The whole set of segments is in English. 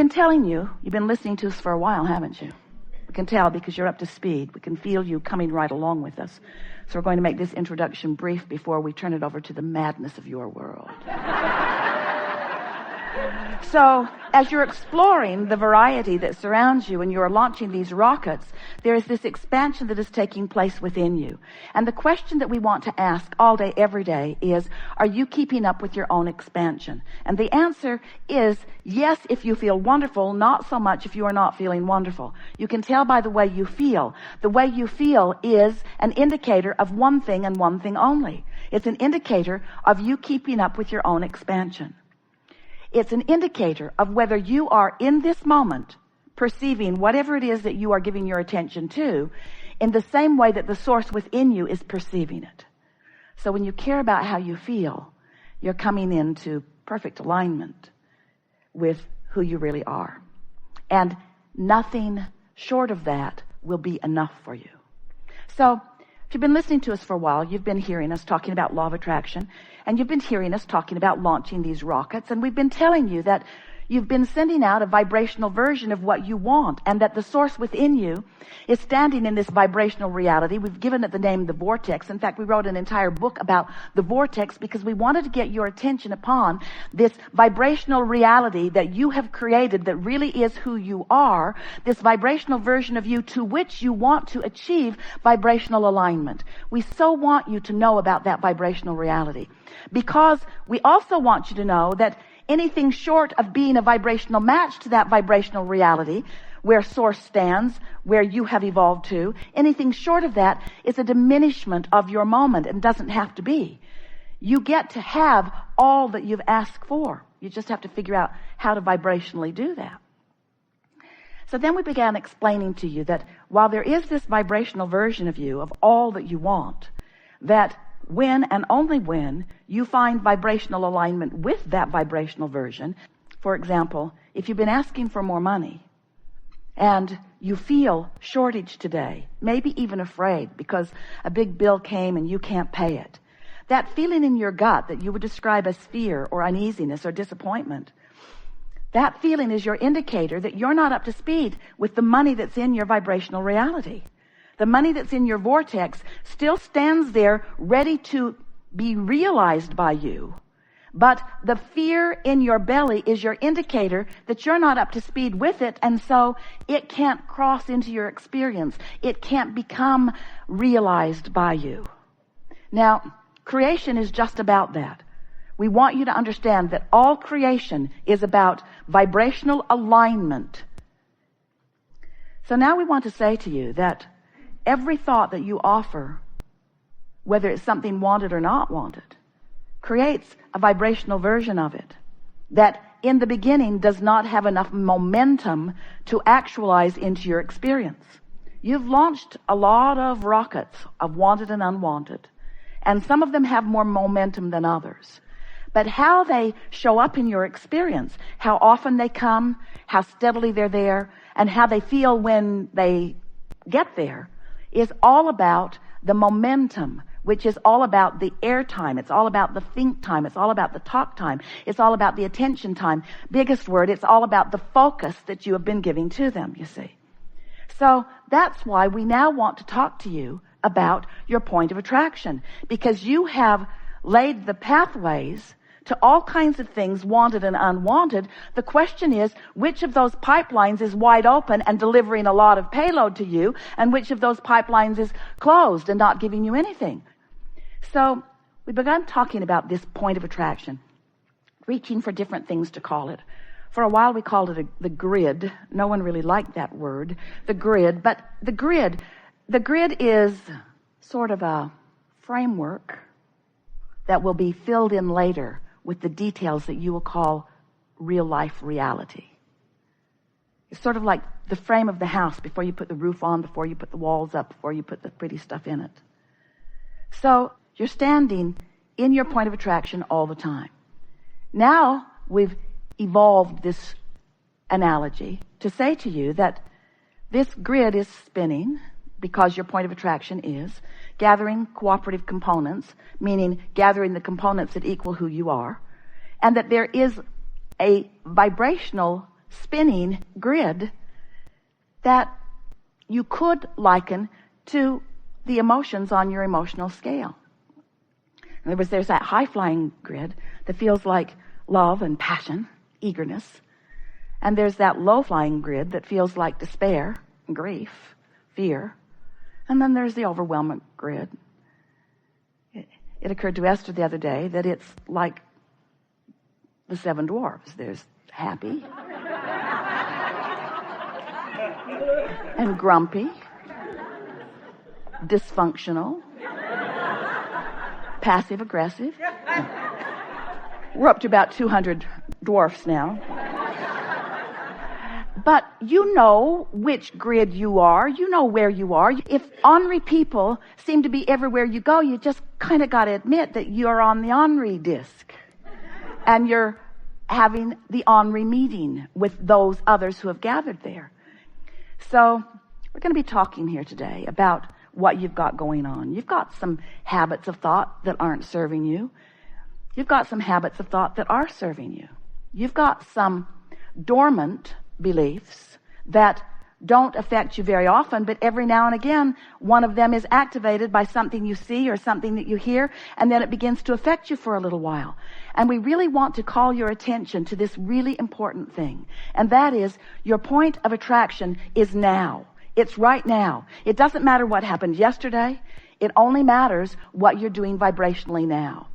been telling you, you've been listening to us for a while, haven't you? We can tell because you're up to speed. We can feel you coming right along with us. So we're going to make this introduction brief before we turn it over to the madness of your world. So, as you're exploring the variety that surrounds you and you're launching these rockets, there is this expansion that is taking place within you. And the question that we want to ask all day, every day is, are you keeping up with your own expansion? And the answer is yes, if you feel wonderful, not so much if you are not feeling wonderful. You can tell by the way you feel. The way you feel is an indicator of one thing and one thing only. It's an indicator of you keeping up with your own expansion. It's an indicator of whether you are in this moment perceiving whatever it is that you are giving your attention to in the same way that the source within you is perceiving it. So when you care about how you feel, you're coming into perfect alignment with who you really are. And nothing short of that will be enough for you. So if you've been listening to us for a while, you've been hearing us talking about law of attraction, and you've been hearing us talking about launching these rockets, and we've been telling you that you've been sending out a vibrational version of what you want, and that the source within you is standing in this vibrational reality. We've given it the name the vortex. In fact, we wrote an entire book about the vortex because we wanted to get your attention upon this vibrational reality that you have created that really is who you are, this vibrational version of you to which you want to achieve vibrational alignment. We so want you to know about that vibrational reality because we also want you to know that anything short of being a vibrational match to that vibrational reality, where source stands, where you have evolved to, anything short of that is a diminishment of your moment and doesn't have to be. You get to have all that you've asked for. You just have to figure out how to vibrationally do that. So then we began explaining to you that while there is this vibrational version of you, of all that you want, that when and only when you find vibrational alignment with that vibrational version. For example, if you've been asking for more money and you feel shortage today, maybe even afraid because a big bill came and you can't pay it, that feeling in your gut that you would describe as fear or uneasiness or disappointment, that feeling is your indicator that you're not up to speed with the money that's in your vibrational reality. The money that's in your vortex still stands there ready to be realized by you. But the fear in your belly is your indicator that you're not up to speed with it, and so it can't cross into your experience. It can't become realized by you. Now, creation is just about that. We want you to understand that all creation is about vibrational alignment. So now we want to say to you that every thought that you offer, whether it's something wanted or not wanted, creates a vibrational version of it that in the beginning does not have enough momentum to actualize into your experience. You've launched a lot of rockets of wanted and unwanted, and some of them have more momentum than others. But how they show up in your experience, how often they come, how steadily they're there, and how they feel when they get there is all about the momentum, which is all about the air time. It's all about the think time. It's all about the talk time. It's all about the attention time. Biggest word, it's all about the focus that you have been giving to them, you see. So that's why we now want to talk to you about your point of attraction, because you have laid the pathways to all kinds of things, wanted and unwanted. The question is, which of those pipelines is wide open and delivering a lot of payload to you, and which of those pipelines is closed and not giving you anything? So we began talking about this point of attraction, reaching for different things to call it. For a while we called it the grid. No one really liked that word, the grid. But the grid is sort of a framework that will be filled in later with the details that you will call real life reality. It's sort of like the frame of the house before you put the roof on, before you put the walls up, before you put the pretty stuff in it. So you're standing in your point of attraction all the time. Now we've evolved this analogy to say to you that this grid is spinning because your point of attraction is gathering cooperative components, meaning gathering the components that equal who you are, and that there is a vibrational spinning grid that you could liken to the emotions on your emotional scale. In other words, there's that high-flying grid that feels like love and passion, eagerness. And there's that low-flying grid that feels like despair, grief, fear. And then there's the overwhelming grid. It occurred to Esther the other day that it's like the 7 dwarfs. There's happy and grumpy, dysfunctional, passive aggressive. We're up to about 200 dwarfs now. But you know which grid you are. You know where you are. If ornery people seem to be everywhere you go, you just kind of got to admit that you're on the ornery disc. And you're having the ornery meeting with those others who have gathered there. So we're going to be talking here today about what you've got going on. You've got some habits of thought that aren't serving you. You've got some habits of thought that are serving you. You've got some dormant beliefs that don't affect you very often, but every now and again, one of them is activated by something you see or something that you hear, and then it begins to affect you for a little while. And we really want to call your attention to this really important thing, and that is your point of attraction is now. It's right now. It doesn't matter what happened yesterday. It only matters what you're doing vibrationally now.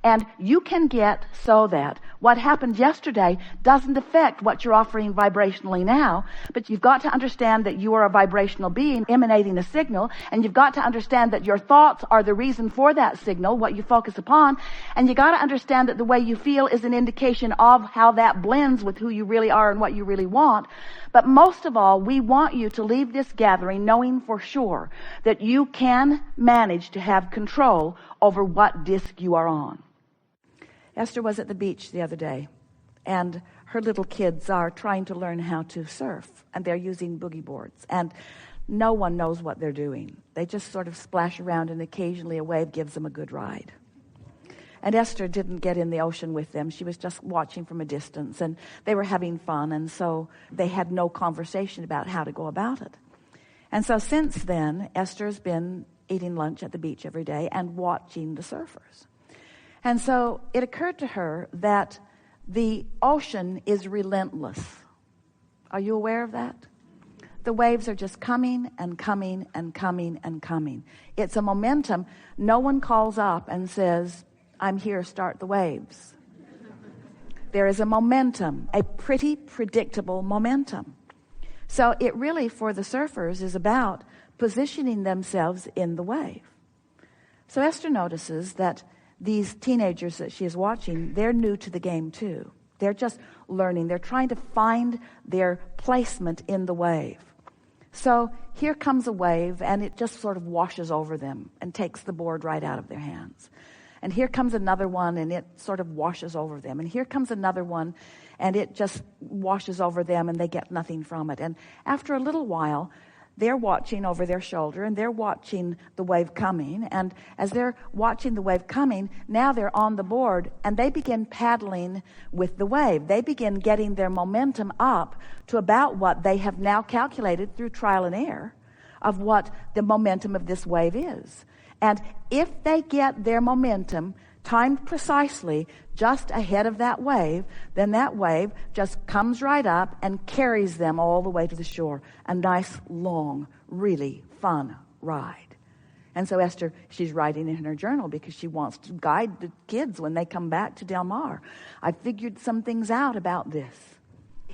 And you can get so that what happened yesterday doesn't affect what you're offering vibrationally now, but you've got to understand that you are a vibrational being emanating a signal, and you've got to understand that your thoughts are the reason for that signal, what you focus upon, and you got to understand that the way you feel is an indication of how that blends with who you really are and what you really want. But most of all, we want you to leave this gathering knowing for sure that you can manage to have control over what disc you are on. Esther was at the beach the other day, and her little kids are trying to learn how to surf, and they're using boogie boards, and no one knows what they're doing. They just sort of splash around, and occasionally a wave gives them a good ride. And Esther didn't get in the ocean with them. She was just watching from a distance, and they were having fun, and so they had no conversation about how to go about it. And so since then, Esther's been eating lunch at the beach every day and watching the surfers. And so it occurred to her that the ocean is relentless. Are you aware of that? The waves are just coming and coming and coming and coming. It's a momentum. No one calls up and says, I'm here, start the waves. There is a momentum, a pretty predictable momentum. So it really, for the surfers, is about positioning themselves in the wave. So Esther notices that these teenagers that she is watching, they're new to the game too. They're just learning. They're trying to find their placement in the wave. So here comes a wave, and it just sort of washes over them and takes the board right out of their hands. And here comes another one, and it sort of washes over them. And here comes another one, and it just washes over them, and they get nothing from it. And after a little while, they're watching over their shoulder, and they're watching the wave coming. And as they're watching the wave coming, now they're on the board, and they begin paddling with the wave. They begin getting their momentum up to about what they have now calculated through trial and error of what the momentum of this wave is. And if they get their momentum timed precisely just ahead of that wave, then that wave just comes right up and carries them all the way to the shore. A nice, long, really fun ride. And so Esther, she's writing in her journal because she wants to guide the kids when they come back to Del Mar. I figured some things out about this.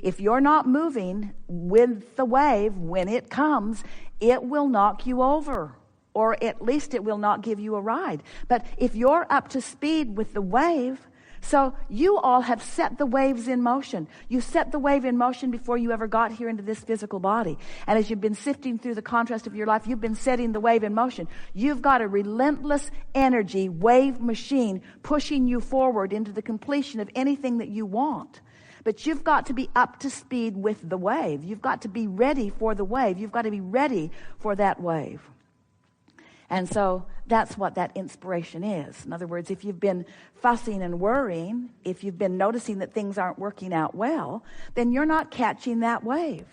If you're not moving with the wave when it comes, it will knock you over. Or at least it will not give you a ride. But if you're up to speed with the wave, so you all have set the waves in motion. You set the wave in motion before you ever got here into this physical body. And as you've been sifting through the contrast of your life, you've been setting the wave in motion. You've got a relentless energy wave machine pushing you forward into the completion of anything that you want. But you've got to be up to speed with the wave. You've got to be ready for the wave. You've got to be ready for that wave. And so that's what that inspiration is. In other words, if you've been fussing and worrying, if you've been noticing that things aren't working out well, then you're not catching that wave.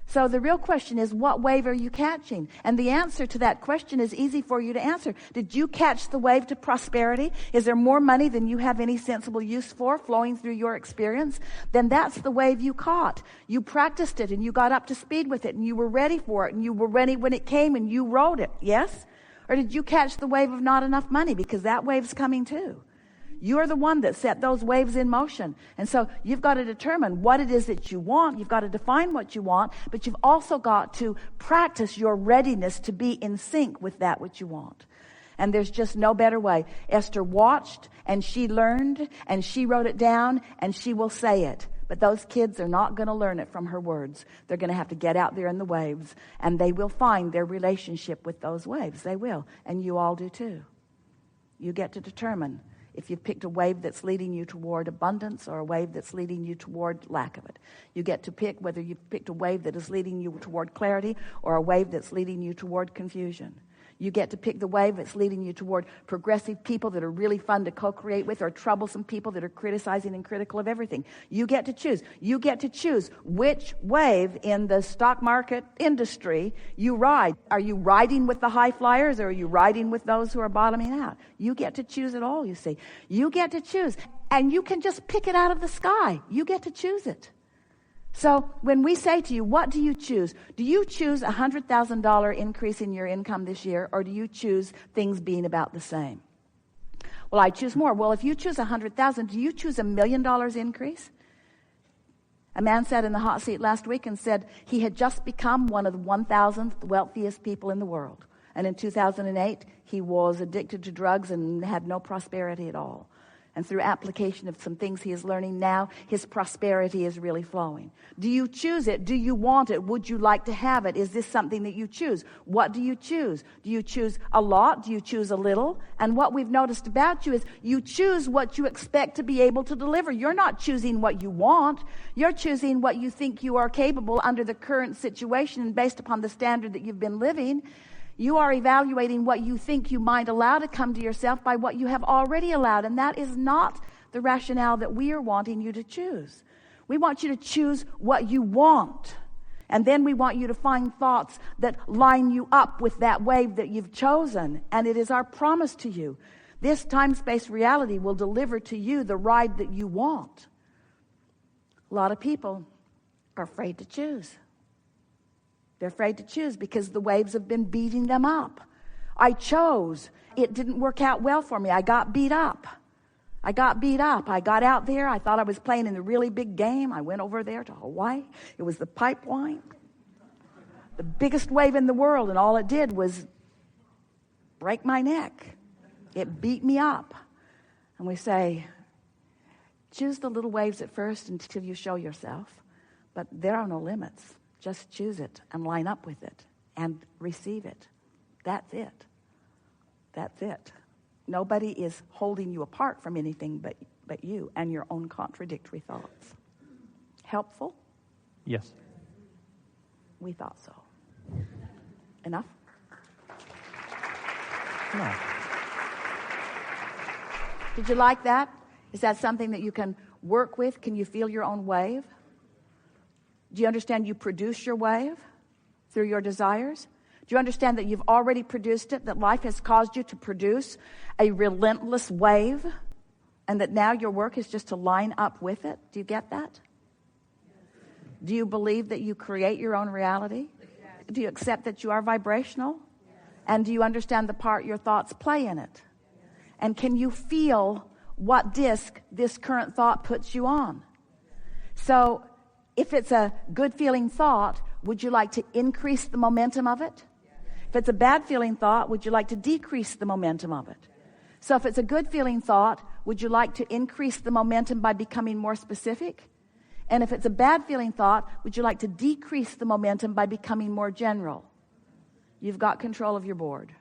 So the real question is, what wave are you catching? And the answer to that question is easy for you to answer. Did you catch the wave to prosperity? Is there more money than you have any sensible use for flowing through your experience? Then that's the wave you caught. You practiced it and you got up to speed with it and you were ready for it and you were ready when it came and you rode it. Yes? Or did you catch the wave of not enough money? Because that wave's coming too. You're the one that set those waves in motion. And so you've got to determine what it is that you want. You've got to define what you want, but you've also got to practice your readiness to be in sync with that which you want. And there's just no better way. Esther watched and she learned and she wrote it down and she will say it. But those kids are not going to learn it from her words. They're going to have to get out there in the waves and they will find their relationship with those waves. They will. And you all do too. You get to determine if you've picked a wave that's leading you toward abundance or a wave that's leading you toward lack of it. You get to pick whether you've picked a wave that is leading you toward clarity or a wave that's leading you toward confusion. You get to pick the wave that's leading you toward progressive people that are really fun to co-create with or troublesome people that are criticizing and critical of everything. You get to choose. You get to choose which wave in the stock market industry you ride. Are you riding with the high flyers or are you riding with those who are bottoming out? You get to choose it all, you see. You get to choose. And you can just pick it out of the sky. You get to choose it. So when we say to you, what do you choose? Do you choose a $100,000 increase in your income this year, or do you choose things being about the same? Well, I choose more. Well, if you choose $100,000, do you choose $1 million increase? A man sat in the hot seat last week and said he had just become one of the 1,000th wealthiest people in the world. And in 2008, he was addicted to drugs and had no prosperity at all. And through application of some things he is learning now, his prosperity is really flowing. Do you choose it? Do you want it? Would you like to have it? Is this something that you choose? What do you choose? Do you choose a lot? Do you choose a little? And what we've noticed about you is you choose what you expect to be able to deliver. You're not choosing what you want. You're choosing what you think you are capable under the current situation and based upon the standard that you've been living. You are evaluating what you think you might allow to come to yourself by what you have already allowed. And that is not the rationale that we are wanting you to choose. We want you to choose what you want. And then we want you to find thoughts that line you up with that wave that you've chosen. And it is our promise to you. This time-space reality will deliver to you the ride that you want. A lot of people are afraid to choose. They're afraid to choose because the waves have been beating them up. I chose. It didn't work out well for me. I got beat up. I got out there. I thought I was playing in a really big game. I went over there to Hawaii. It was the pipeline. The biggest wave in the world, and all it did was break my neck. It beat me up. And we say, choose the little waves at first until you show yourself. But there are no limits. Just choose it and line up with it and receive it. That's it. That's it. Nobody is holding you apart from anything but you and your own contradictory thoughts. Helpful? Yes. We thought so. Enough? No. Did you like that? Is that something that you can work with? Can you feel your own wave? Do you understand you produce your wave through your desires? Do you understand that you've already produced it, that life has caused you to produce a relentless wave, and that now your work is just to line up with it? Do you get that? Do you believe that you create your own reality? Do you accept that you are vibrational? And do you understand the part your thoughts play in it? And can you feel what disc this current thought puts you on? So, if it's a good feeling thought, would you like to increase the momentum of it? If it's a bad feeling thought, would you like to decrease the momentum of it? So if it's a good feeling thought, would you like to increase the momentum by becoming more specific? And if it's a bad feeling thought, would you like to decrease the momentum by becoming more general? You've got control of your board.